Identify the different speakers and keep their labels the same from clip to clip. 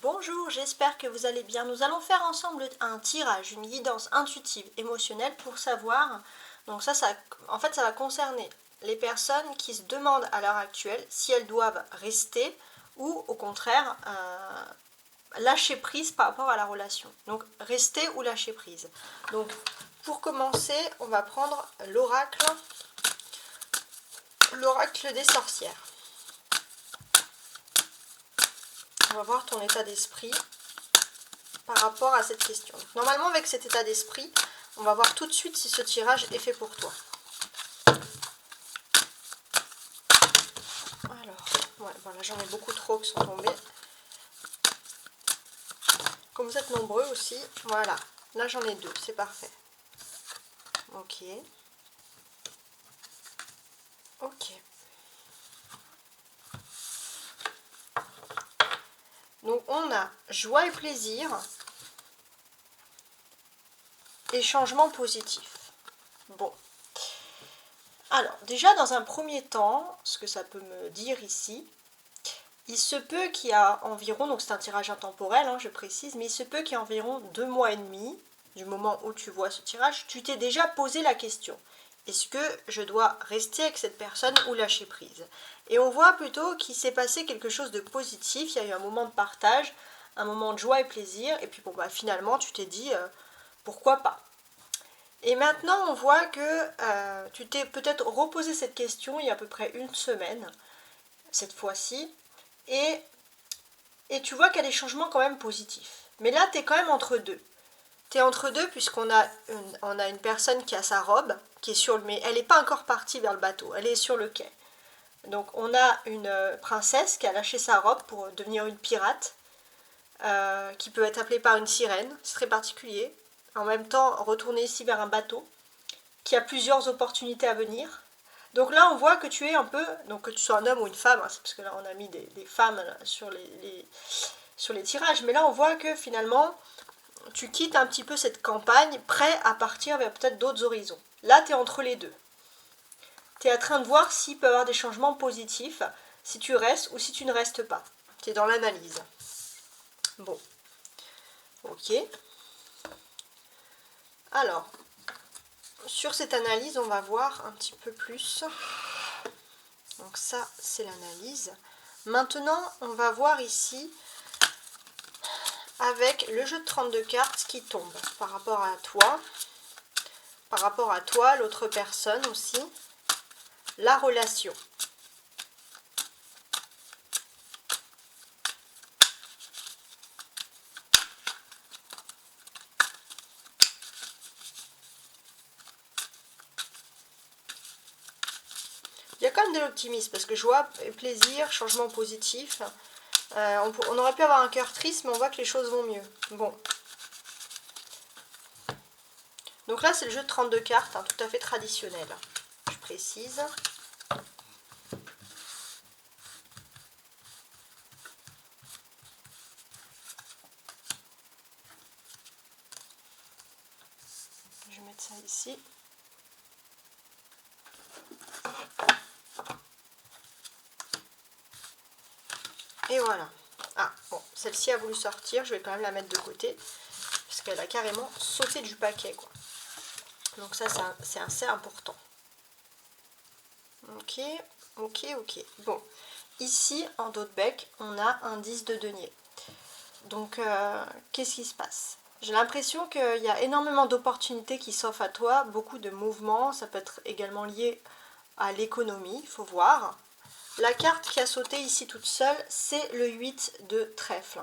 Speaker 1: Bonjour, j'espère que vous allez bien. Nous allons faire ensemble un tirage, une guidance intuitive émotionnelle pour savoir, donc en fait ça va concerner les personnes qui se demandent à l'heure actuelle si elles doivent rester ou au contraire lâcher prise par rapport à la relation. Donc rester ou lâcher prise. Donc pour commencer, on va prendre l'oracle des sorcières. On va voir ton état d'esprit par rapport à cette question. Donc, normalement, avec cet état d'esprit, on va voir tout de suite si ce tirage est fait pour toi. Alors, ouais, voilà, j'en ai beaucoup trop qui sont tombés. Comme vous êtes nombreux aussi, voilà. Là, j'en ai deux, c'est parfait. Ok. Ok. Donc, on a joie et plaisir et changement positif. Bon. Alors, déjà, dans un premier temps, ce que ça peut me dire ici, il se peut qu'il y a environ, donc c'est un tirage intemporel, je précise, mais il se peut qu'il y ait environ 2 mois et demi, du moment où tu vois ce tirage, tu t'es déjà posé la question. Est-ce que je dois rester avec cette personne ou lâcher prise? Et on voit plutôt qu'il s'est passé quelque chose de positif, il y a eu un moment de partage, un moment de joie et plaisir, et puis bon, finalement tu t'es dit pourquoi pas. Et maintenant on voit que tu t'es peut-être reposé cette question il y a à peu près une semaine, cette fois-ci, et tu vois qu'il y a des changements quand même positifs. Mais là, tu es quand même entre deux. Tu es entre deux puisqu'on a une personne qui a sa robe, qui est sur le... mais elle n'est pas encore partie vers le bateau, elle est sur le quai. Donc on a une princesse qui a lâché sa robe pour devenir une pirate, qui peut être appelée par une sirène, c'est très particulier. En même temps, retourner ici vers un bateau, qui a plusieurs opportunités à venir. Donc là, on voit que tu es un peu, donc que tu sois un homme ou une femme, c'est parce que là, on a mis des femmes là, sur les tirages, mais là, on voit que finalement, tu quittes un petit peu cette campagne, prêt à partir vers peut-être d'autres horizons. Là, tu es entre les deux. Tu es en train de voir s'il peut y avoir des changements positifs, si tu restes ou si tu ne restes pas. Tu es dans l'analyse. Bon. Ok. Alors, sur cette analyse, on va voir un petit peu plus. Donc ça, c'est l'analyse. Maintenant, on va voir ici, avec le jeu de 32 cartes, ce qui tombe par rapport à toi, l'autre personne aussi, la relation. Il y a quand même de l'optimisme, parce que joie et plaisir, changement positif. On aurait pu avoir un cœur triste, mais on voit que les choses vont mieux. Bon. Donc là, c'est le jeu de 32 cartes, tout à fait traditionnel. Je précise. Je vais mettre ça ici. Et voilà. Ah, bon, celle-ci a voulu sortir, je vais quand même la mettre de côté, parce qu'elle a carrément sauté du paquet, quoi. Donc ça, c'est assez important. Ok, ok, ok. Bon, ici, en dos de bec, on a un 10 de denier. Donc, qu'est-ce qui se passe? J'ai l'impression qu'il y a énormément d'opportunités qui s'offrent à toi, beaucoup de mouvements, ça peut être également lié à l'économie, il faut voir. La carte qui a sauté ici toute seule, c'est le 8 de trèfle.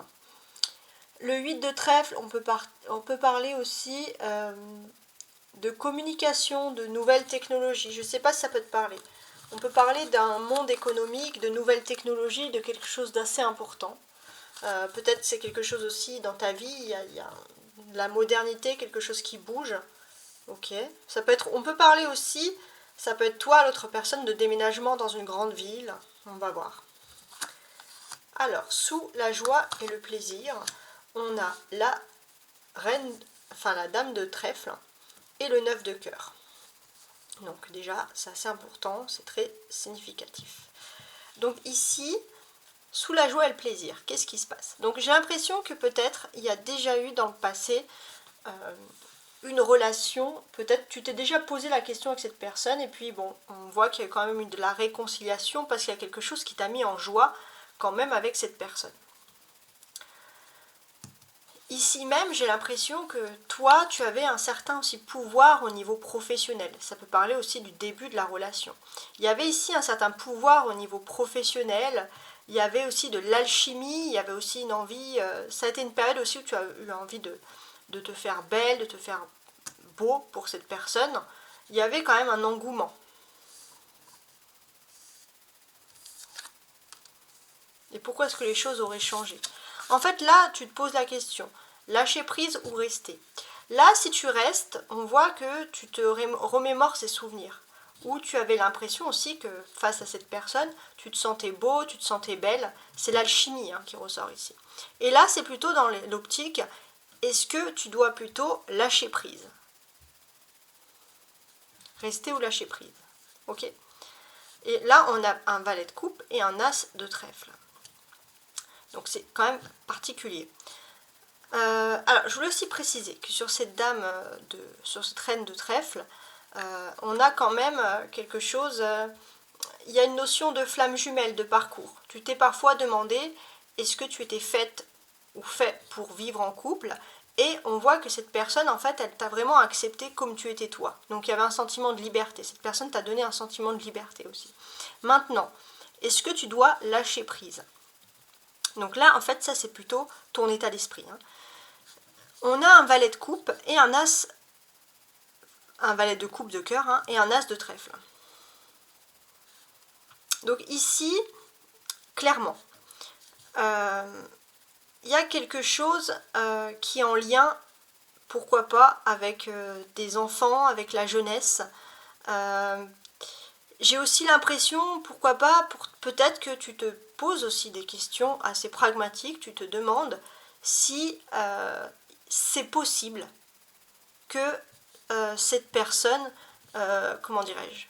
Speaker 1: Le 8 de trèfle, on peut parler aussi de communication, de nouvelles technologies. Je ne sais pas si ça peut te parler. On peut parler d'un monde économique, de nouvelles technologies, de quelque chose d'assez important. Peut-être c'est quelque chose aussi dans ta vie, il y a la modernité, quelque chose qui bouge. Ok. Ça peut être, on peut parler aussi, ça peut être toi, l'autre personne, de déménagement dans une grande ville. On va voir. Alors, sous la joie et le plaisir, on a la reine, enfin la dame de trèfle et le 9 de cœur. Donc déjà, c'est assez important, c'est très significatif. Donc ici, Sous la joie et le plaisir, qu'est-ce qui se passe? Donc j'ai l'impression que peut-être il y a déjà eu dans le passé une relation, peut-être tu t'es déjà posé la question avec cette personne et puis bon, on voit qu'il y a quand même eu de la réconciliation parce qu'il y a quelque chose qui t'a mis en joie quand même avec cette personne. Ici même, j'ai l'impression que toi, tu avais un certain aussi pouvoir au niveau professionnel. Ça peut parler aussi du début de la relation. Il y avait ici un certain pouvoir au niveau professionnel. Il y avait aussi de l'alchimie. Il y avait aussi une envie. Ça a été une période aussi où tu as eu envie de te faire belle, de te faire beau pour cette personne. Il y avait quand même un engouement. Et pourquoi est-ce que les choses auraient changé? En fait, là, tu te poses la question. Lâcher prise ou rester? Là, si tu restes, on voit que tu te remémores ces souvenirs. Où tu avais l'impression aussi que face à cette personne, tu te sentais beau, tu te sentais belle. C'est l'alchimie qui ressort ici. Et là, c'est plutôt dans l'optique, est-ce que tu dois plutôt lâcher prise? Rester ou lâcher prise? Ok. Et là, on a un valet de coupe et un as de trèfle. Donc c'est quand même particulier. Alors, je voulais aussi préciser que sur cette dame, sur cette reine de trèfle, on a quand même quelque chose, il y a une notion de flamme jumelle, de parcours. Tu t'es parfois demandé, est-ce que tu étais faite ou fait pour vivre en couple? Et on voit que cette personne, en fait, elle t'a vraiment accepté comme tu étais toi. Donc il y avait un sentiment de liberté. Cette personne t'a donné un sentiment de liberté aussi. Maintenant, est-ce que tu dois lâcher prise? Donc là, en fait, ça c'est plutôt ton état d'esprit. On a un valet de coupe et un as, un valet de coupe de cœur et un as de trèfle. Donc ici, clairement, il y a quelque chose qui est en lien, pourquoi pas, avec des enfants, avec la jeunesse. J'ai aussi l'impression, pourquoi pas, peut-être que tu te poses aussi des questions assez pragmatiques, tu te demandes si c'est possible que cette personne, comment dirais-je,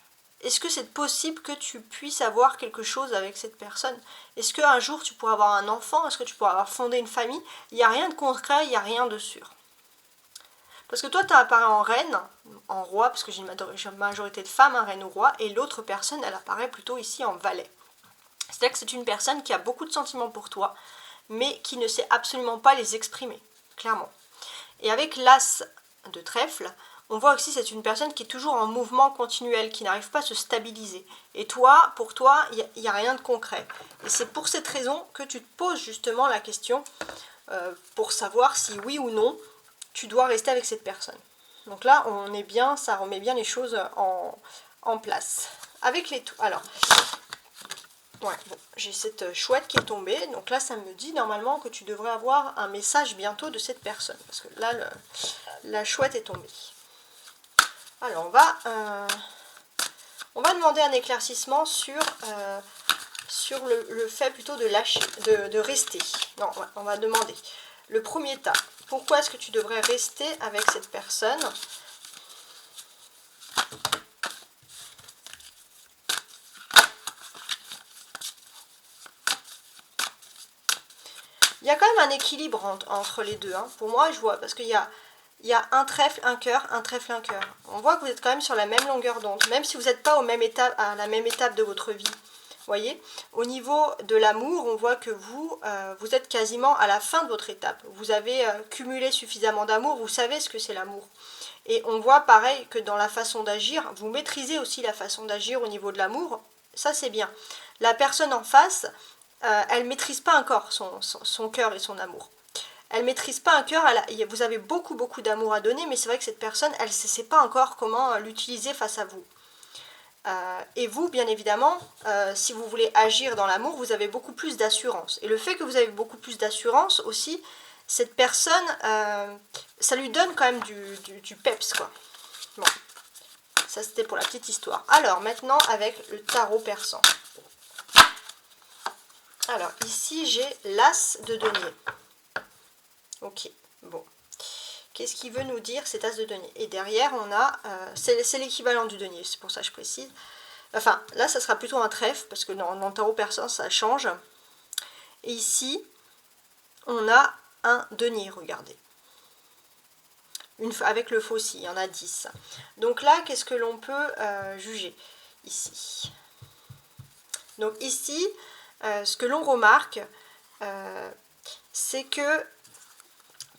Speaker 1: est-ce que c'est possible que tu puisses avoir quelque chose avec cette personne? Est-ce qu'un jour tu pourras avoir un enfant? Est-ce que tu pourras avoir fondé une famille? Il n'y a rien de concret, il n'y a rien de sûr. Parce que toi, tu apparais en reine, en roi, parce que j'ai une majorité de femmes, reine ou roi, et l'autre personne, elle apparaît plutôt ici en valet. C'est-à-dire que c'est une personne qui a beaucoup de sentiments pour toi, mais qui ne sait absolument pas les exprimer, clairement. Et avec l'as de trèfle, on voit aussi que c'est une personne qui est toujours en mouvement continuel, qui n'arrive pas à se stabiliser. Et toi, pour toi, il n'y a rien de concret. Et c'est pour cette raison que tu te poses justement la question pour savoir si oui ou non, tu dois rester avec cette personne. Donc là, on est bien, ça remet bien les choses en place. Avec les tout. Alors, ouais, bon, j'ai cette chouette qui est tombée. Donc là, ça me dit normalement que tu devrais avoir un message bientôt de cette personne. Parce que là, la chouette est tombée. Alors, on va demander un éclaircissement sur le fait plutôt de lâcher, de rester. Non, ouais, on va demander. Le premier tas. Pourquoi est-ce que tu devrais rester avec cette personne? Il y a quand même un équilibre entre les deux. Pour moi, je vois, parce qu'il y a un trèfle, un cœur, un trèfle, un cœur. On voit que vous êtes quand même sur la même longueur d'onde, même si vous n'êtes pas à la même étape de votre vie. Vous voyez, au niveau de l'amour, on voit que vous êtes quasiment à la fin de votre étape. Vous avez cumulé suffisamment d'amour, vous savez ce que c'est l'amour. Et on voit pareil que dans la façon d'agir, vous maîtrisez aussi la façon d'agir au niveau de l'amour. Ça, c'est bien. La personne en face, elle ne maîtrise pas encore son cœur et son amour. Elle ne maîtrise pas un cœur, vous avez beaucoup d'amour à donner, mais c'est vrai que cette personne, elle ne sait pas encore comment l'utiliser face à vous. Et vous, bien évidemment, si vous voulez agir dans l'amour, vous avez beaucoup plus d'assurance. Et le fait que vous avez beaucoup plus d'assurance aussi, cette personne, ça lui donne quand même du peps, quoi. Bon, ça c'était pour la petite histoire. Alors, maintenant, avec le tarot persan. Alors, ici, j'ai l'as de denier. Ok, bon. Qu'est-ce qu'il veut nous dire cet as de denier? Et derrière, on a... c'est l'équivalent du denier, c'est pour ça que je précise. Enfin, là, ça sera plutôt un trèfle, parce que dans le tarot persan, ça change. Et ici, on a un denier, regardez. Avec le faucille, il y en a 10. Donc là, qu'est-ce que l'on peut juger ici? Donc ici, ce que l'on remarque, c'est que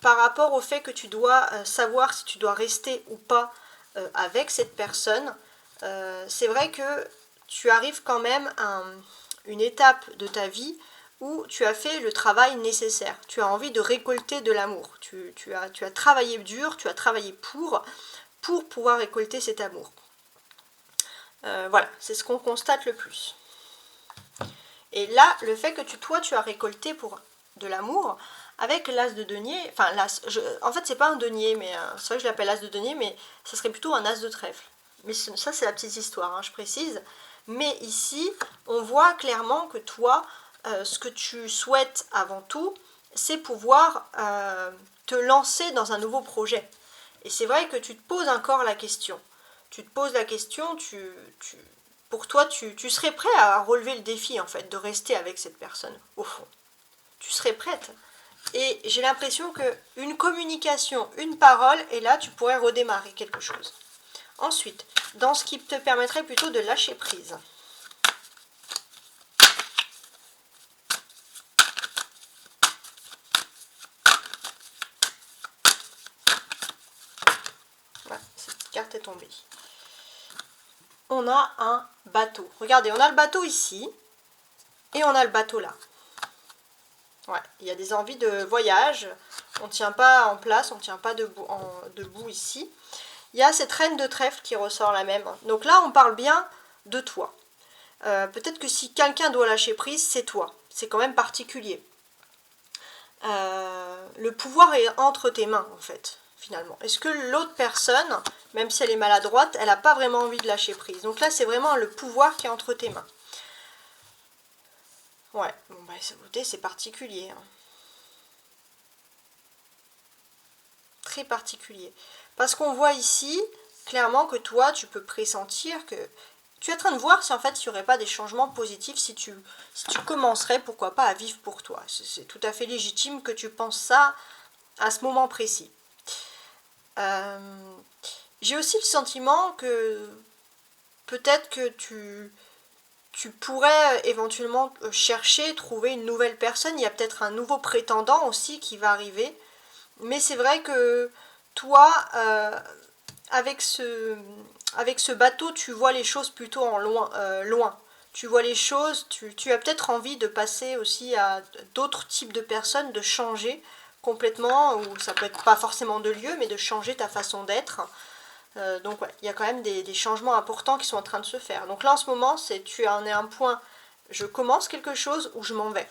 Speaker 1: par rapport au fait que tu dois savoir si tu dois rester ou pas avec cette personne, c'est vrai que tu arrives quand même à une étape de ta vie où tu as fait le travail nécessaire. Tu as envie de récolter de l'amour. Tu as travaillé dur, tu as travaillé pour pouvoir récolter cet amour. Voilà, c'est ce qu'on constate le plus. Et là, le fait que toi, tu as récolté pour de l'amour, avec l'as de denier, enfin, en fait, c'est pas un denier, mais c'est vrai que je l'appelle as de denier, mais ça serait plutôt un as de trèfle. Mais ça, c'est la petite histoire, hein, je précise. Mais ici, on voit clairement que toi, ce que tu souhaites avant tout, c'est pouvoir te lancer dans un nouveau projet. Et c'est vrai que tu te poses encore la question. Tu te poses la question, pour toi, tu serais prêt à relever le défi, en fait, de rester avec cette personne, au fond. Tu serais prête. Et j'ai l'impression qu'une communication, une parole, et là, tu pourrais redémarrer quelque chose. Ensuite, dans ce qui te permettrait plutôt de lâcher prise. Voilà, cette carte est tombée. On a un bateau. Regardez, on a le bateau ici, et on a le bateau là. Ouais, il y a des envies de voyage, on ne tient pas en place, on ne tient pas debout ici. Il y a cette reine de trèfle qui ressort la même. Donc là, on parle bien de toi. Peut-être que si quelqu'un doit lâcher prise, c'est toi. C'est quand même particulier. Le pouvoir est entre tes mains, en fait, finalement. Est-ce que l'autre personne, même si elle est maladroite, elle n'a pas vraiment envie de lâcher prise? Donc là, c'est vraiment le pouvoir qui est entre tes mains. Ouais, bon bah écoutez, c'est particulier. Hein. Très particulier. Parce qu'on voit ici, clairement, que toi, tu peux pressentir que... Tu es en train de voir si en fait il n'y aurait pas des changements positifs, si tu commencerais, pourquoi pas, à vivre pour toi. C'est tout à fait légitime que tu penses ça à ce moment précis. J'ai aussi le sentiment que peut-être que tu pourrais éventuellement chercher, trouver une nouvelle personne. Il y a peut-être un nouveau prétendant aussi qui va arriver. Mais c'est vrai que toi, avec ce bateau, tu vois les choses plutôt en loin. Tu vois les choses, tu as peut-être envie de passer aussi à d'autres types de personnes, de changer complètement, ou ça peut être pas forcément de lieu, mais de changer ta façon d'être. Donc ouais, il y a quand même des changements importants qui sont en train de se faire. Donc là en ce moment, tu en es à un point, je commence quelque chose ou je m'en vais.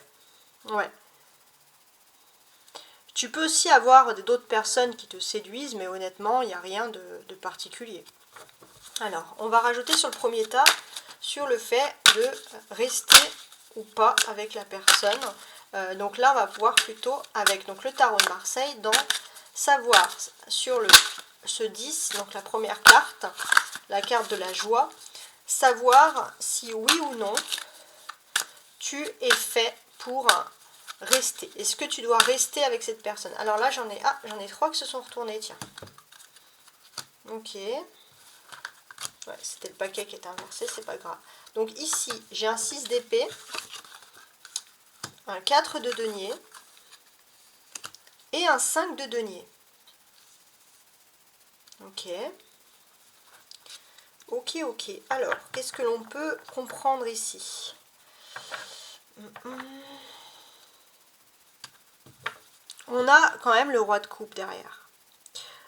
Speaker 1: Ouais. Tu peux aussi avoir d'autres personnes qui te séduisent, mais honnêtement, il n'y a rien de particulier. Alors, on va rajouter sur le premier tas, sur le fait de rester ou pas avec la personne. Donc là, on va pouvoir plutôt, avec donc, le tarot de Marseille, dans savoir sur ce 10, donc la première carte, la carte de la joie, savoir si oui ou non, tu es fait pour rester. Est-ce que tu dois rester avec cette personne? Alors là, j'en ai 3 qui se sont retournés, tiens. Ok. Ouais, c'était le paquet qui était inversé, c'est pas grave. Donc ici, j'ai un 6 d'épée, un 4 de denier et un 5 de denier. Ok. Ok, ok. Alors, qu'est-ce que l'on peut comprendre ici? On a quand même le roi de coupe derrière.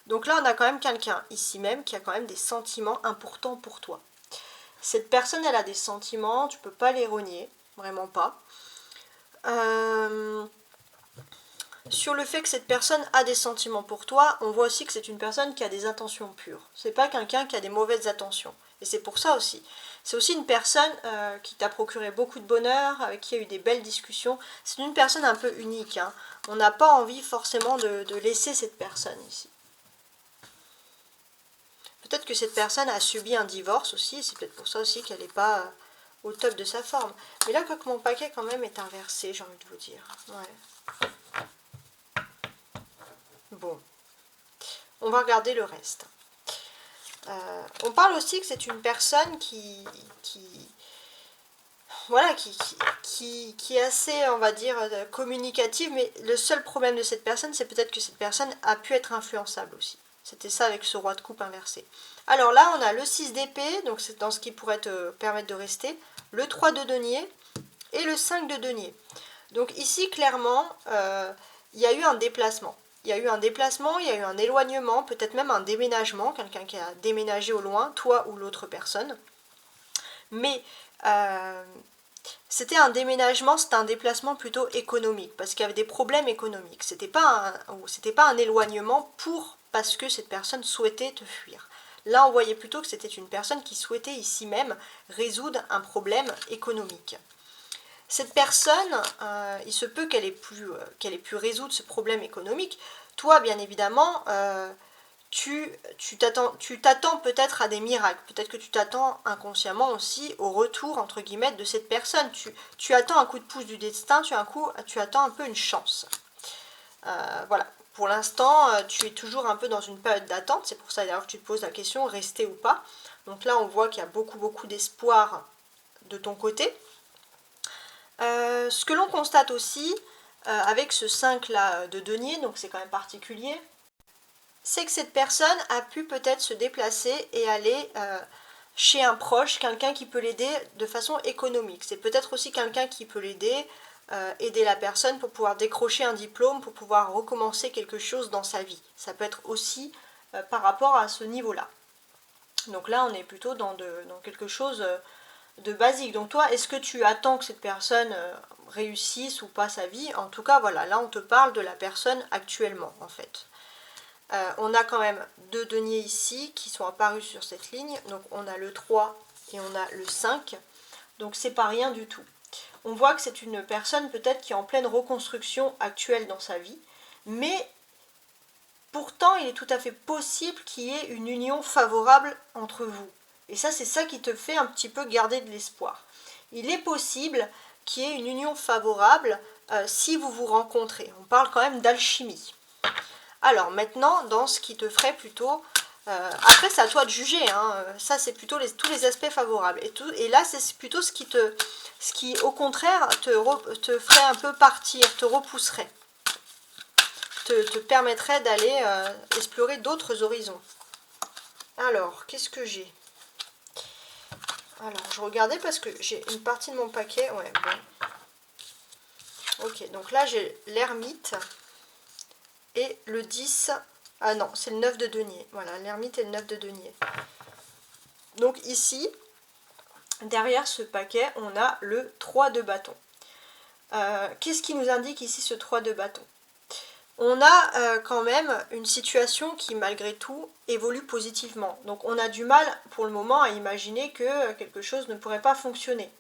Speaker 1: Donc là, on a quand même quelqu'un ici même qui a quand même des sentiments importants pour toi. Cette personne, elle a des sentiments, tu peux pas les renier, vraiment pas. Sur le fait que cette personne a des sentiments pour toi, on voit aussi que c'est une personne qui a des intentions pures. C'est pas quelqu'un qui a des mauvaises intentions. Et c'est pour ça aussi. C'est aussi une personne qui t'a procuré beaucoup de bonheur, avec qui il y a eu des belles discussions. C'est une personne un peu unique. Hein. On n'a pas envie forcément de laisser cette personne ici. Peut-être que cette personne a subi un divorce aussi, c'est peut-être pour ça aussi qu'elle n'est pas au top de sa forme. Mais là, quoique mon paquet quand même est inversé, j'ai envie de vous dire. Ouais. Bon. On va regarder le reste. On parle aussi que c'est une personne voilà, qui est assez, on va dire, communicative, mais le seul problème de cette personne, c'est peut-être que cette personne a pu être influençable aussi. C'était ça avec ce roi de coupe inversé. Alors là, on a le 6 d'épée, donc c'est dans ce qui pourrait te permettre de rester, le 3 de denier et le 5 de denier. Donc ici, clairement, il y a eu un déplacement. Il y a eu un déplacement, il y a eu un éloignement, peut-être même un déménagement, quelqu'un qui a déménagé au loin, toi ou l'autre personne. Mais c'était un déménagement, c'était un déplacement plutôt économique, parce qu'il y avait des problèmes économiques. C'était pas un éloignement parce que cette personne souhaitait te fuir. Là, on voyait plutôt que c'était une personne qui souhaitait ici même résoudre un problème économique. Cette personne, il se peut qu'elle ait pu résoudre ce problème économique. Toi, bien évidemment, tu t'attends peut-être à des miracles. Peut-être que tu t'attends inconsciemment aussi au retour, entre guillemets, de cette personne. Tu attends un coup de pouce du destin, tu attends un peu une chance. Voilà. Pour l'instant, tu es toujours un peu dans une période d'attente. C'est pour ça d'ailleurs que tu te poses la question, rester ou pas. Donc là, on voit qu'il y a beaucoup d'espoir de ton côté. Ce que l'on constate aussi avec ce 5 là de denier, donc c'est quand même particulier, c'est que cette personne a pu peut-être se déplacer et aller chez un proche, quelqu'un qui peut l'aider de façon économique. C'est peut-être aussi quelqu'un qui peut l'aider, aider la personne pour pouvoir décrocher un diplôme, pour pouvoir recommencer quelque chose dans sa vie. Ça peut être aussi par rapport à ce niveau-là. Donc là, on est plutôt dans quelque chose de basique. Donc toi, est-ce que tu attends que cette personne réussisse ou pas sa vie? En tout cas, voilà, là on te parle de la personne actuellement en fait. On a quand même 2 deniers ici qui sont apparus sur cette ligne. Donc on a le 3 et on a le 5. Donc c'est pas rien du tout. On voit que c'est une personne peut-être qui est en pleine reconstruction actuelle dans sa vie, mais pourtant il est tout à fait possible qu'il y ait une union favorable entre vous. Et ça, c'est ça qui te fait un petit peu garder de l'espoir. Il est possible qu'il y ait une union favorable si vous vous rencontrez. On parle quand même d'alchimie. Alors maintenant, dans ce qui te ferait plutôt... après, c'est à toi de juger. Hein, ça, c'est plutôt tous les aspects favorables. Et là, c'est plutôt ce qui, au contraire, te ferait un peu partir, te repousserait. Te permettrait d'aller explorer d'autres horizons. Alors, qu'est-ce que j'ai ? Alors, je regardais parce que j'ai une partie de mon paquet. Ouais, bon. Ok, donc là, j'ai l'ermite et le 10. Ah non, c'est le 9 de denier. Voilà, l'ermite et le 9 de denier. Donc ici, derrière ce paquet, on a le 3 de bâton. Qu'est-ce qui nous indique ici ce 3 de bâton? On a quand même une situation qui, malgré tout, évolue positivement. Donc on a du mal, pour le moment, à imaginer que quelque chose ne pourrait pas fonctionner.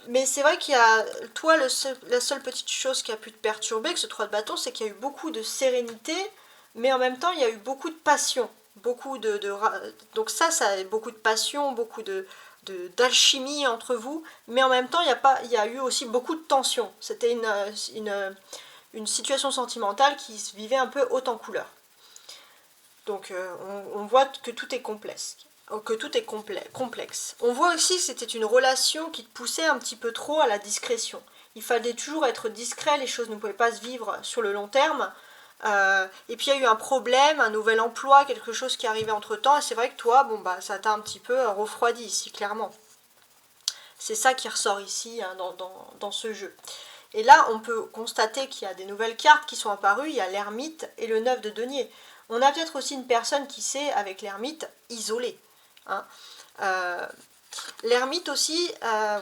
Speaker 1: Mais c'est vrai qu'il y a, toi, la seule petite chose qui a pu te perturber avec ce 3 de bâton, c'est qu'il y a eu beaucoup de sérénité, mais en même temps, il y a eu beaucoup de passion. Donc ça a beaucoup de passion, beaucoup d'alchimie entre vous, mais en même temps, il y a eu aussi beaucoup de tension. C'était une situation sentimentale qui se vivait un peu haute en couleur. Donc on voit que tout est complexe. On voit aussi que c'était une relation qui te poussait un petit peu trop à la discrétion. Il fallait toujours être discret, les choses ne pouvaient pas se vivre sur le long terme. Et puis il y a eu un problème, un nouvel emploi, quelque chose qui arrivait entre temps, et c'est vrai que toi, bon bah ça t'a un petit peu refroidi ici, clairement. C'est ça qui ressort ici hein, dans ce jeu. Et là, on peut constater qu'il y a des nouvelles cartes qui sont apparues, il y a l'ermite et le 9 de denier. On a peut-être aussi une personne qui s'est, avec l'ermite, isolée. Hein. L'ermite aussi,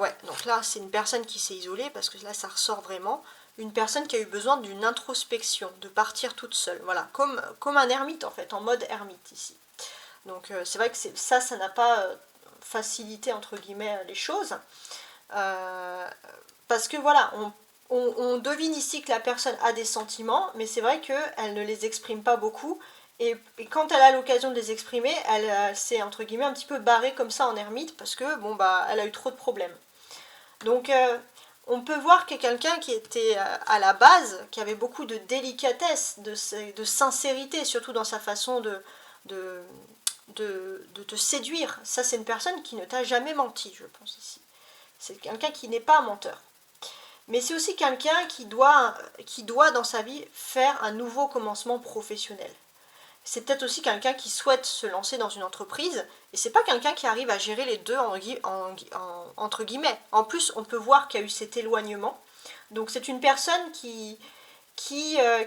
Speaker 1: ouais, donc là c'est une personne qui s'est isolée, parce que là ça ressort vraiment, une personne qui a eu besoin d'une introspection, de partir toute seule, voilà, comme un ermite en fait, en mode ermite ici. Donc c'est vrai que ça n'a pas facilité entre guillemets les choses, parce que voilà, on devine ici que la personne a des sentiments, mais c'est vrai qu'elle ne les exprime pas beaucoup, Et quand elle a l'occasion de les exprimer, elle s'est entre guillemets un petit peu barrée comme ça en ermite parce que bon bah elle a eu trop de problèmes. Donc on peut voir que quelqu'un qui était à la base, qui avait beaucoup de délicatesse, de sincérité, surtout dans sa façon de, de te séduire. Ça c'est une personne qui ne t'a jamais menti, je pense ici. C'est quelqu'un qui n'est pas un menteur. Mais c'est aussi quelqu'un qui doit dans sa vie faire un nouveau commencement professionnel. C'est peut-être aussi quelqu'un qui souhaite se lancer dans une entreprise, et c'est pas quelqu'un qui arrive à gérer les deux entre guillemets. En plus, on peut voir qu'il y a eu cet éloignement. Donc c'est une personne qui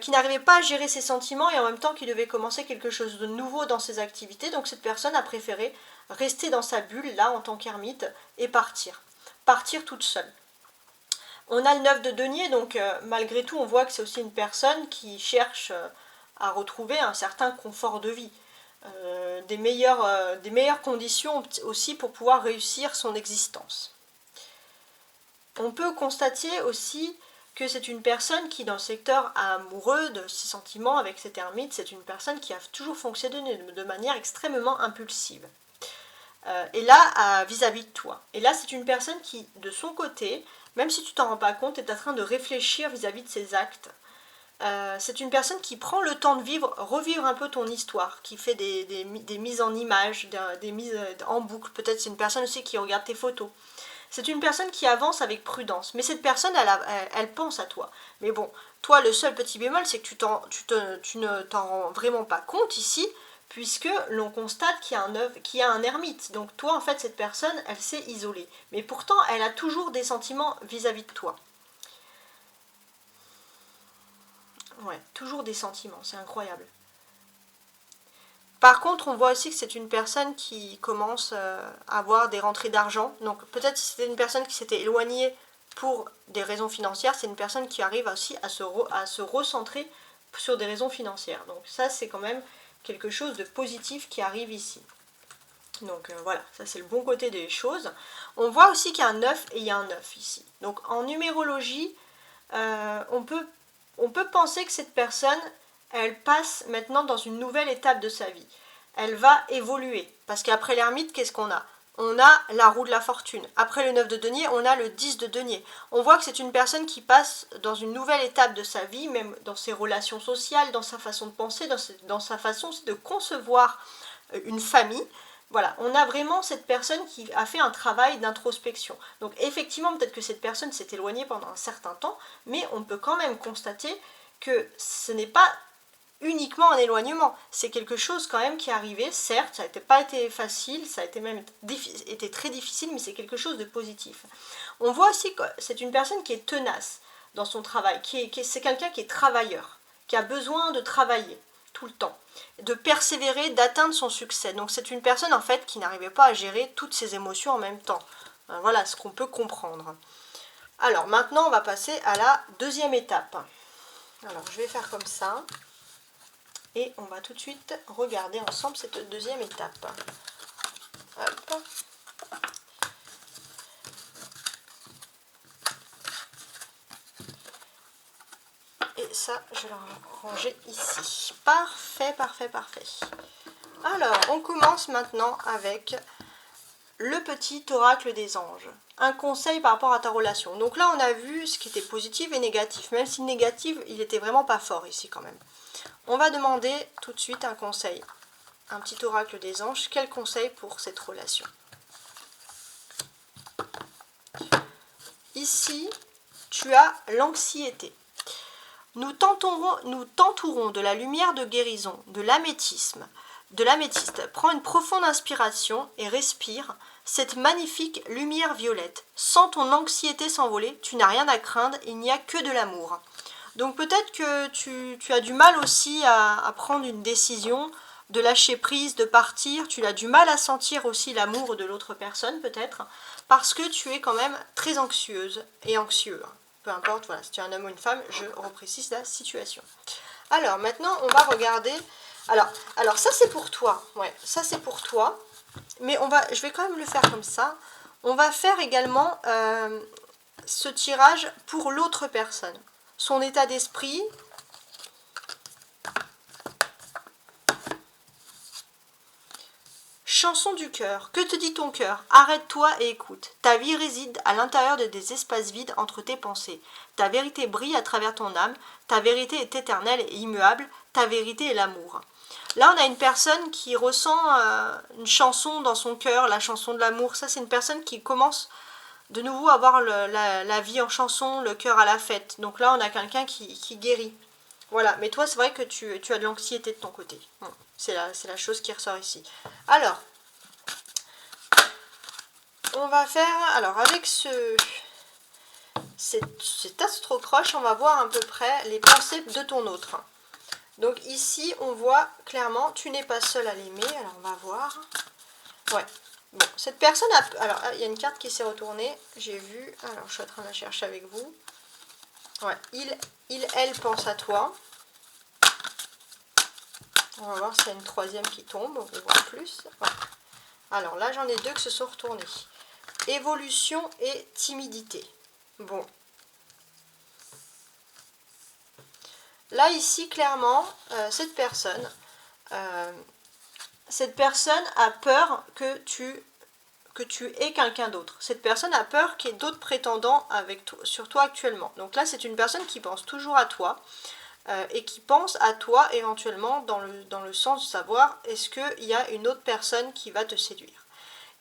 Speaker 1: n'arrivait pas à gérer ses sentiments et en même temps qui devait commencer quelque chose de nouveau dans ses activités. Donc cette personne a préféré rester dans sa bulle, là, en tant qu'ermite, et partir. Partir toute seule. On a le 9 de denier, donc malgré tout, on voit que c'est aussi une personne qui cherche à retrouver un certain confort de vie, des meilleures conditions aussi pour pouvoir réussir son existence. On peut constater aussi que c'est une personne qui, dans le secteur amoureux de ses sentiments avec cet ermite, c'est une personne qui a toujours fonctionné de manière extrêmement impulsive. Et là, vis-à-vis de toi. Et là, c'est une personne qui, de son côté, même si tu t'en rends pas compte, est en train de réfléchir vis-à-vis de ses actes. C'est une personne qui prend le temps de revivre un peu ton histoire, qui fait des mises en images, des mises en boucle. Peut-être c'est une personne aussi qui regarde tes photos. C'est une personne qui avance avec prudence. Mais cette personne, elle pense à toi. Mais bon, toi, le seul petit bémol, c'est que tu ne t'en rends vraiment pas compte ici, puisque l'on constate qu'il y a un ermite. Donc toi, en fait, cette personne, elle s'est isolée. Mais pourtant, elle a toujours des sentiments vis-à-vis de toi. Ouais, toujours des sentiments, c'est incroyable. Par contre, on voit aussi que c'est une personne qui commence à avoir des rentrées d'argent. Donc peut-être si c'était une personne qui s'était éloignée pour des raisons financières, c'est une personne qui arrive aussi à se recentrer sur des raisons financières. Donc ça, c'est quand même quelque chose de positif qui arrive ici. Donc voilà, ça c'est le bon côté des choses. On voit aussi qu'il y a un 9 et il y a un 9 ici. Donc en numérologie, on peut penser que cette personne, elle passe maintenant dans une nouvelle étape de sa vie. Elle va évoluer. Parce qu'après l'ermite, qu'est-ce qu'on a? On a la roue de la fortune. Après le 9 de denier, on a le 10 de denier. On voit que c'est une personne qui passe dans une nouvelle étape de sa vie, même dans ses relations sociales, dans sa façon de penser, dans sa façon de concevoir une famille. Voilà, on a vraiment cette personne qui a fait un travail d'introspection. Donc effectivement, peut-être que cette personne s'est éloignée pendant un certain temps, mais on peut quand même constater que ce n'est pas uniquement un éloignement. C'est quelque chose quand même qui est arrivé, certes, ça n'a pas été facile, ça a été même été très difficile, mais c'est quelque chose de positif. On voit aussi que c'est une personne qui est tenace dans son travail, c'est quelqu'un qui est travailleur, qui a besoin de travailler tout le temps, de persévérer, d'atteindre son succès. Donc c'est une personne en fait qui n'arrivait pas à gérer toutes ses émotions en même temps. Voilà ce qu'on peut comprendre. Alors maintenant on va passer à la deuxième étape. Alors je vais faire comme ça. Et on va tout de suite regarder ensemble cette deuxième étape. Hop. Et ça, je vais le ranger ici. Parfait, parfait, parfait. Alors, on commence maintenant avec le petit oracle des anges. Un conseil par rapport à ta relation. Donc là, on a vu ce qui était positif et négatif. Même si négatif, il était vraiment pas fort ici quand même. On va demander tout de suite un conseil. Un petit oracle des anges. Quel conseil pour cette relation? Ici, tu as l'anxiété. Nous t'entourons de la lumière de guérison, de l'améthyste. Prends une profonde inspiration et respire cette magnifique lumière violette. Sens ton anxiété s'envoler, tu n'as rien à craindre, il n'y a que de l'amour. Donc peut-être que tu as du mal aussi à prendre une décision, de lâcher prise, de partir. Tu as du mal à sentir aussi l'amour de l'autre personne peut-être, parce que tu es quand même très anxieuse et anxieux. Peu importe, voilà, si tu es un homme ou une femme, je reprécise la situation. Alors maintenant, on va regarder. Alors ça c'est pour toi, ouais, ça c'est pour toi. Mais je vais quand même le faire comme ça. On va faire également ce tirage pour l'autre personne. Son état d'esprit. Chanson du cœur. Que te dit ton cœur? Arrête-toi et écoute. Ta vie réside à l'intérieur de des espaces vides entre tes pensées. Ta vérité brille à travers ton âme. Ta vérité est éternelle et immuable. Ta vérité est l'amour. Là, on a une personne qui ressent une chanson dans son cœur, la chanson de l'amour. Ça, c'est une personne qui commence de nouveau à avoir la vie en chanson, le cœur à la fête. Donc là, on a quelqu'un qui guérit. Voilà, mais toi, c'est vrai que tu as de l'anxiété de ton côté. Bon, c'est la chose qui ressort ici. Alors, on va faire... Alors, avec cet astrocroche, on va voir à peu près les pensées de ton autre. Donc ici, on voit clairement, tu n'es pas seul à l'aimer. Alors, on va voir. Ouais. Bon, cette personne a... Alors, il y a une carte qui s'est retournée. J'ai vu. Alors, je suis en train de la chercher avec vous. Ouais. Elle pense à toi. On va voir s'il y a une troisième qui tombe. On va voir plus. Ouais. Alors là, j'en ai deux qui se sont retournés. Évolution et timidité. Bon. Là, ici, clairement, cette personne a peur que tu aies quelqu'un d'autre. Cette personne a peur qu'il y ait d'autres prétendants sur toi actuellement. Donc là, c'est une personne qui pense toujours à toi et qui pense à toi éventuellement dans le sens de savoir est-ce qu'il y a une autre personne qui va te séduire.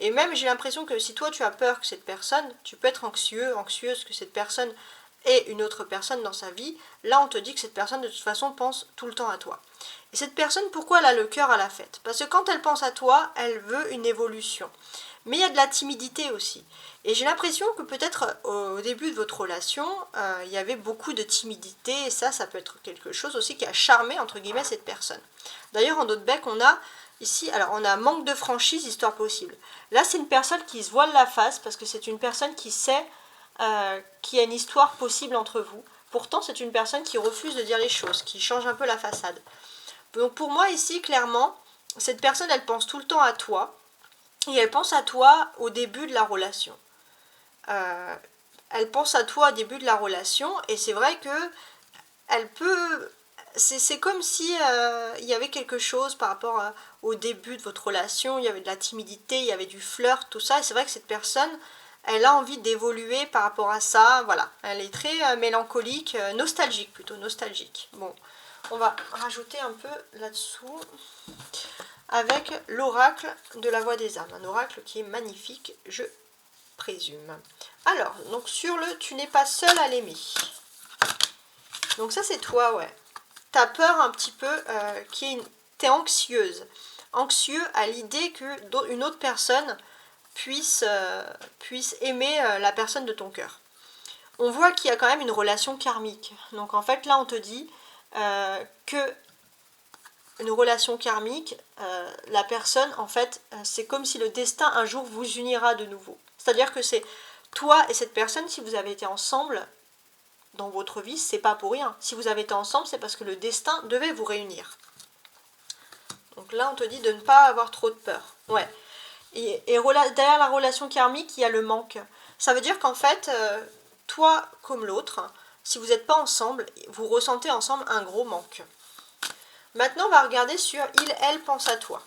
Speaker 1: Et même, j'ai l'impression que si toi, tu as peur que cette personne, tu peux être anxieuse que cette personne ait une autre personne dans sa vie, là, on te dit que cette personne, de toute façon, pense tout le temps à toi. Et cette personne, pourquoi elle a le cœur à la fête? Parce que quand elle pense à toi, elle veut une évolution. Mais il y a de la timidité aussi. Et j'ai l'impression que peut-être au début de votre relation, il y avait beaucoup de timidité. Et ça peut être quelque chose aussi qui a charmé, entre guillemets, cette personne. D'ailleurs, en d'autres becs, on a ici, alors on a manque de franchise, histoire possible. Là, c'est une personne qui se voile la face parce que c'est une personne qui sait qu'il y a une histoire possible entre vous. Pourtant, c'est une personne qui refuse de dire les choses, qui change un peu la façade. Donc pour moi, ici, clairement, cette personne, elle pense tout le temps à toi. Et elle pense à toi au début de la relation. Elle pense à toi au début de la relation. Et c'est vrai que elle peut... C'est comme si il y avait quelque chose par rapport au début de votre relation. Il y avait de la timidité, il y avait du flirt, tout ça. Et c'est vrai que cette personne, elle a envie d'évoluer par rapport à ça. Voilà, elle est très mélancolique, nostalgique plutôt, nostalgique. Bon, on va rajouter un peu là-dessous avec l'oracle de la voix des âmes. Un oracle qui est magnifique, je présume. Alors, donc sur le « tu n'es pas seul à l'aimer ». Donc ça, c'est toi, ouais. T'as peur un petit peu, t'es anxieuse. Anxieux à l'idée qu'une autre personne puisse aimer la personne de ton cœur. On voit qu'il y a quand même une relation karmique. Donc en fait, là, on te dit que une relation karmique, la personne, en fait, c'est comme si le destin un jour vous unira de nouveau. C'est-à-dire que c'est toi et cette personne, si vous avez été ensemble dans votre vie, c'est pas pour rien. Si vous avez été ensemble, c'est parce que le destin devait vous réunir. Donc là, on te dit de ne pas avoir trop de peur. Ouais. Et derrière la relation karmique, il y a le manque. Ça veut dire qu'en fait, toi comme l'autre, si vous n'êtes pas ensemble, vous ressentez ensemble un gros manque. Maintenant, on va regarder sur « il, elle pense à toi ».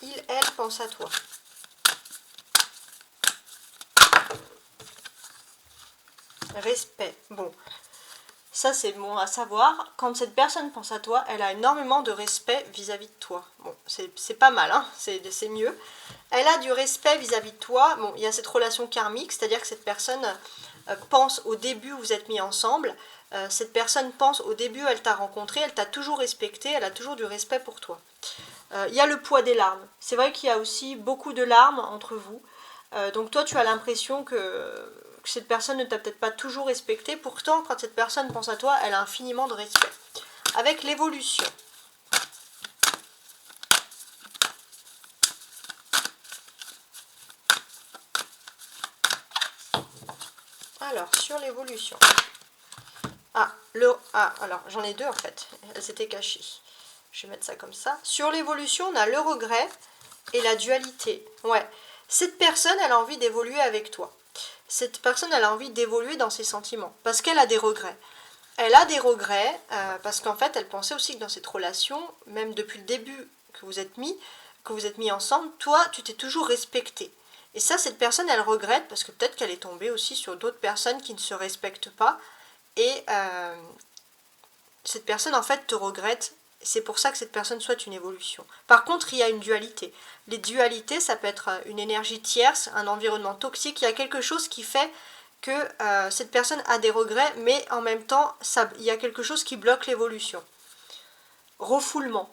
Speaker 1: Il, elle pense à toi. Respect. Bon, ça c'est bon à savoir. Quand cette personne pense à toi, elle a énormément de respect vis-à-vis de toi. Bon, c'est pas mal, hein, c'est mieux. Elle a du respect vis-à-vis de toi. Bon, il y a cette relation karmique, c'est-à-dire que cette personne pense au début où vous êtes mis ensemble. Cette personne pense au début où elle t'a rencontré, elle t'a toujours respecté, elle a toujours du respect pour toi. Il y a le poids des larmes. C'est vrai qu'il y a aussi beaucoup de larmes entre vous. Donc toi, tu as l'impression que cette personne ne t'a peut-être pas toujours respecté. Pourtant, quand cette personne pense à toi, elle a infiniment de respect. Avec l'évolution. Alors, sur l'évolution. Alors j'en ai deux en fait. Elles s'étaient cachées. Je vais mettre ça comme ça. Sur l'évolution, on a le regret et la dualité. Ouais. Cette personne, elle a envie d'évoluer avec toi. Cette personne, elle a envie d'évoluer dans ses sentiments. Parce qu'elle a des regrets. elle a des regrets, parce qu'en fait, elle pensait aussi que dans cette relation, même depuis le début que vous êtes mis ensemble, toi, tu t'es toujours respecté. Et ça, cette personne, elle regrette, parce que peut-être qu'elle est tombée aussi sur d'autres personnes qui ne se respectent pas, et cette personne, en fait, te regrette. C'est pour ça que cette personne souhaite une évolution. Par contre, il y a une dualité. Les dualités, ça peut être une énergie tierce, un environnement toxique. Il y a quelque chose qui fait que cette personne a des regrets, mais en même temps, il y a quelque chose qui bloque l'évolution. Refoulement.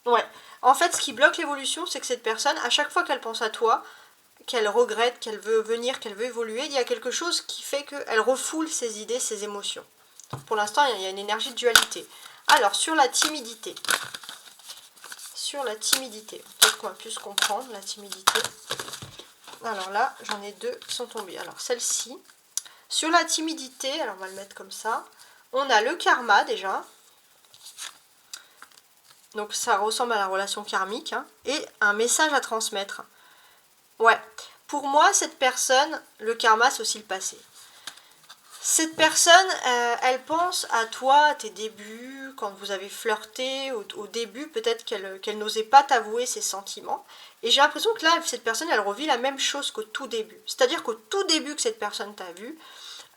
Speaker 1: Ouais. En fait, ce qui bloque l'évolution, c'est que cette personne, à chaque fois qu'elle pense à toi, qu'elle regrette, qu'elle veut venir, qu'elle veut évoluer, il y a quelque chose qui fait qu'elle refoule ses idées, ses émotions. Pour l'instant, il y a une énergie de dualité. Alors, sur la timidité. Peut-être qu'on va plus comprendre la timidité. Alors là, j'en ai deux qui sont tombées. Alors, celle-ci. Sur la timidité, alors on va le mettre comme ça. On a le karma déjà. Donc, ça ressemble à la relation karmique. Hein, et un message à transmettre. Ouais. Pour moi, cette personne, le karma, c'est aussi le passé. Cette personne, elle pense à toi, à tes débuts, quand vous avez flirté, au début, peut-être qu'elle n'osait pas t'avouer ses sentiments. Et j'ai l'impression que là, cette personne, elle revit la même chose qu'au tout début. C'est-à-dire qu'au tout début que cette personne t'a vu,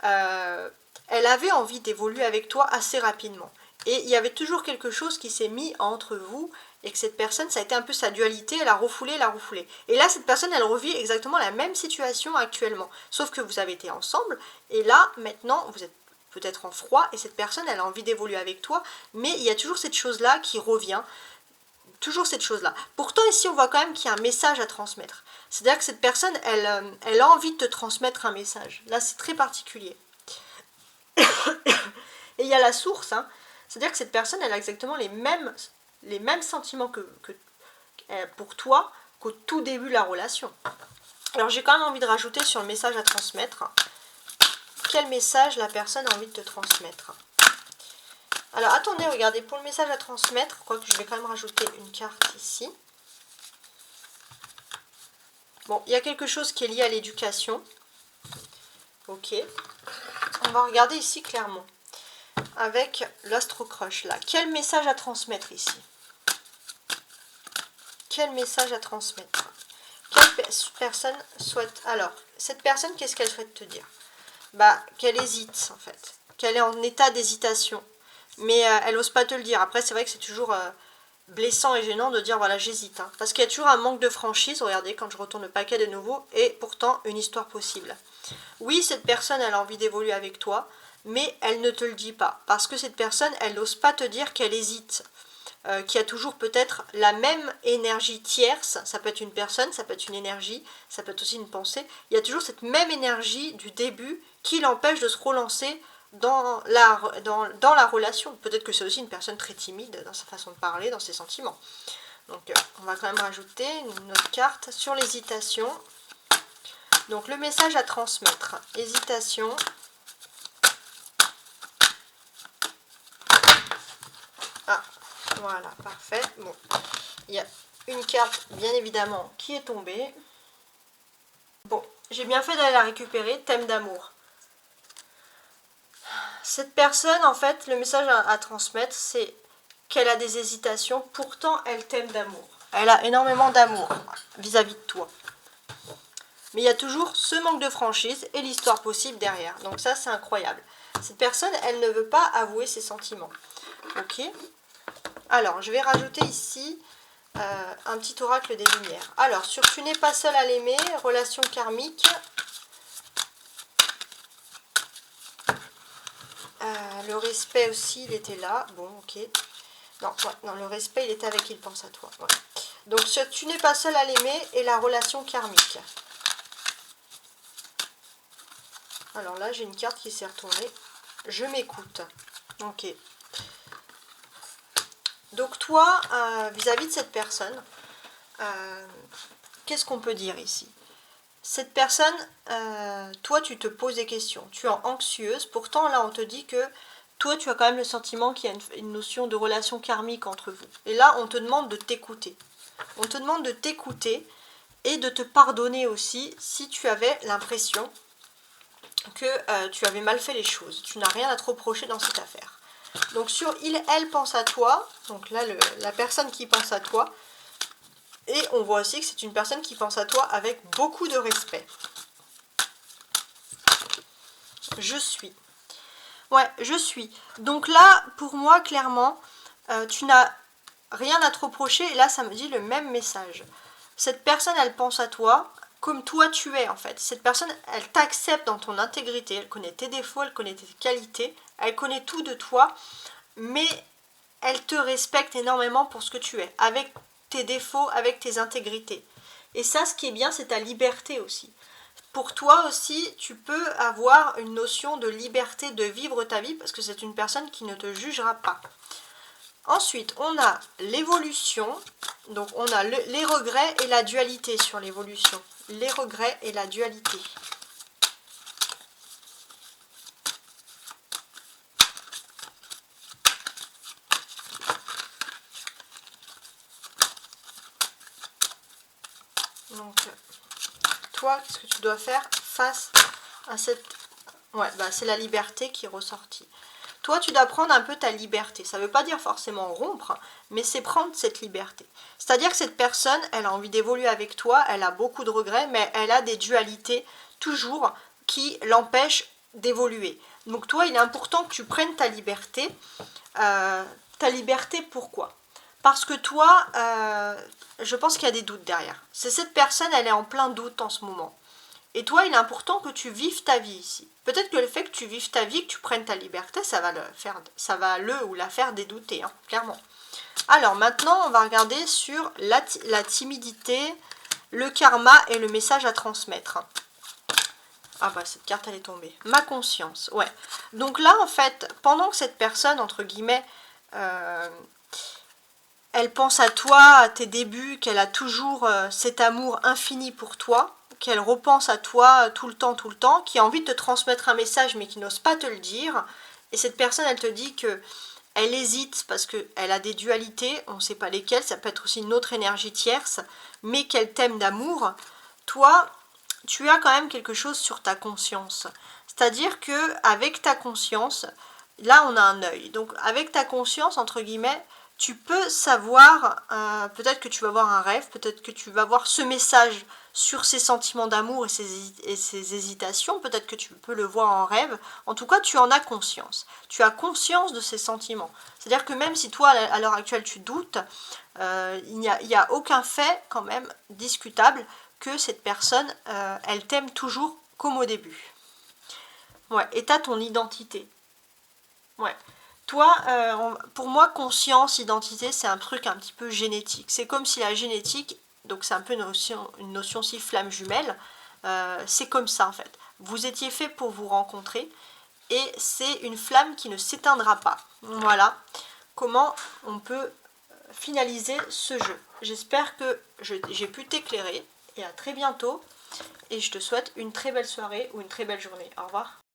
Speaker 1: elle avait envie d'évoluer avec toi assez rapidement. Et il y avait toujours quelque chose qui s'est mis entre vous, et que cette personne, ça a été un peu sa dualité, elle a refoulé. Et là, cette personne, elle revit exactement la même situation actuellement. Sauf que vous avez été ensemble, et là, maintenant, vous êtes peut-être en froid, et cette personne, elle a envie d'évoluer avec toi, mais il y a toujours cette chose-là qui revient, toujours cette chose-là. Pourtant, ici, on voit quand même qu'il y a un message à transmettre. C'est-à-dire que cette personne, elle a envie de te transmettre un message. Là, c'est très particulier. Et il y a la source, hein. C'est-à-dire que cette personne, elle a exactement les mêmes sentiments que pour toi qu'au tout début de la relation. Alors j'ai quand même envie de rajouter sur le message à transmettre. Quel message la personne a envie de te transmettre? Alors attendez, regardez, pour le message à transmettre, quoique je vais quand même rajouter une carte ici. Bon, il y a quelque chose qui est lié à l'éducation. Ok. On va regarder ici clairement. Avec l'Astro Crush là. Quel message à transmettre ici? Quel message à transmettre? Quelle personne souhaite... Alors, cette personne, qu'est-ce qu'elle souhaite te dire? Bah, qu'elle hésite en fait. Qu'elle est en état d'hésitation. Mais elle n'ose pas te le dire. Après, c'est vrai que c'est toujours blessant et gênant de dire voilà, j'hésite. Hein. Parce qu'il y a toujours un manque de franchise. Regardez, quand je retourne le paquet de nouveau. Et pourtant, une histoire possible. Oui, cette personne, elle a envie d'évoluer avec toi. Mais elle ne te le dit pas. Parce que cette personne, elle n'ose pas te dire qu'elle hésite. Qui a toujours peut-être la même énergie tierce, ça peut être une personne, ça peut être une énergie, ça peut être aussi une pensée, il y a toujours cette même énergie du début qui l'empêche de se relancer dans la relation. Peut-être que c'est aussi une personne très timide dans sa façon de parler, dans ses sentiments. Donc on va quand même rajouter une autre carte sur l'hésitation. Donc le message à transmettre, hésitation. Ah, voilà, parfait. Bon, il y a une carte, bien évidemment, qui est tombée. Bon, j'ai bien fait d'aller la récupérer. Thème d'amour. Cette personne, en fait, le message à transmettre, c'est qu'elle a des hésitations. Pourtant, elle t'aime d'amour. Elle a énormément d'amour vis-à-vis de toi. Mais il y a toujours ce manque de franchise et l'histoire possible derrière. Donc ça, c'est incroyable. Cette personne, elle ne veut pas avouer ses sentiments. Ok ? Alors, je vais rajouter ici un petit oracle des lumières. Alors, sur Tu n'es pas seul à l'aimer, relation karmique. Le respect aussi, il était là. Bon, ok. Non, le respect, il était avec Il pense à toi. Ouais. Donc, sur Tu n'es pas seul à l'aimer et la relation karmique. Alors là, j'ai une carte qui s'est retournée. Je m'écoute. Ok. Donc toi, vis-à-vis de cette personne, qu'est-ce qu'on peut dire ici? Cette personne, toi tu te poses des questions, tu es anxieuse, pourtant là on te dit que toi tu as quand même le sentiment qu'il y a une notion de relation karmique entre vous. Et là on te demande de t'écouter. On te demande de t'écouter et de te pardonner aussi si tu avais l'impression que tu avais mal fait les choses. Tu n'as rien à te reprocher dans cette affaire. Donc sur il, elle pense à toi, donc là la personne qui pense à toi, et on voit aussi que c'est une personne qui pense à toi avec beaucoup de respect. Je suis. Ouais, je suis. Donc là, pour moi, clairement, tu n'as rien à te reprocher, et là ça me dit le même message. Cette personne, elle pense à toi comme toi tu es en fait. Cette personne, elle t'accepte dans ton intégrité, elle connaît tes défauts, elle connaît tes qualités, elle connaît tout de toi, mais elle te respecte énormément pour ce que tu es, avec tes défauts, avec tes intégrités. Et ça, ce qui est bien, c'est ta liberté aussi. Pour toi aussi, tu peux avoir une notion de liberté de vivre ta vie, parce que c'est une personne qui ne te jugera pas. Ensuite, on a l'évolution, donc on a les regrets et la dualité sur l'évolution. Les regrets et la dualité. Donc, toi, qu'est-ce que tu dois faire face à cette... Ouais, bah c'est la liberté qui est ressortie. Toi, tu dois prendre un peu ta liberté. Ça ne veut pas dire forcément rompre, mais c'est prendre cette liberté. C'est-à-dire que cette personne, elle a envie d'évoluer avec toi, elle a beaucoup de regrets, mais elle a des dualités toujours qui l'empêchent d'évoluer. Donc toi, il est important que tu prennes ta liberté. Ta liberté, pourquoi ? Parce que toi, je pense qu'il y a des doutes derrière. C'est cette personne, elle est en plein doute en ce moment. Et toi, il est important que tu vives ta vie ici. Peut-être que le fait que tu vives ta vie, que tu prennes ta liberté, ça va le ou la faire dédouter, hein, clairement. Alors maintenant, on va regarder sur la timidité, le karma et le message à transmettre. Ah bah cette carte elle est tombée. Ma conscience, ouais. Donc là en fait, pendant que cette personne, entre guillemets, elle pense à toi, à tes débuts, qu'elle a toujours cet amour infini pour toi, qu'elle repense à toi tout le temps, qui a envie de te transmettre un message mais qui n'ose pas te le dire. Et cette personne, elle te dit que elle hésite parce qu'elle a des dualités, on ne sait pas lesquelles, ça peut être aussi une autre énergie tierce, mais qu'elle t'aime d'amour. Toi, tu as quand même quelque chose sur ta conscience. C'est-à-dire que avec ta conscience, là on a un œil. Donc avec ta conscience, entre guillemets, tu peux savoir, peut-être que tu vas voir un rêve, peut-être que tu vas voir ce message sur ces sentiments d'amour et ces hésitations, peut-être que tu peux le voir en rêve. En tout cas, tu en as conscience. Tu as conscience de ces sentiments. C'est-à-dire que même si toi, à l'heure actuelle, tu doutes, il n'y a aucun fait quand même discutable que cette personne, elle t'aime toujours comme au début. Ouais, et t'as ton identité. Ouais. Toi, pour moi, conscience, identité, c'est un truc un petit peu génétique. C'est comme si la génétique, donc c'est un peu une notion si flamme jumelle, c'est comme ça en fait. Vous étiez fait pour vous rencontrer et c'est une flamme qui ne s'éteindra pas. Voilà comment on peut finaliser ce jeu. J'espère que j'ai pu t'éclairer et à très bientôt. Et je te souhaite une très belle soirée ou une très belle journée. Au revoir.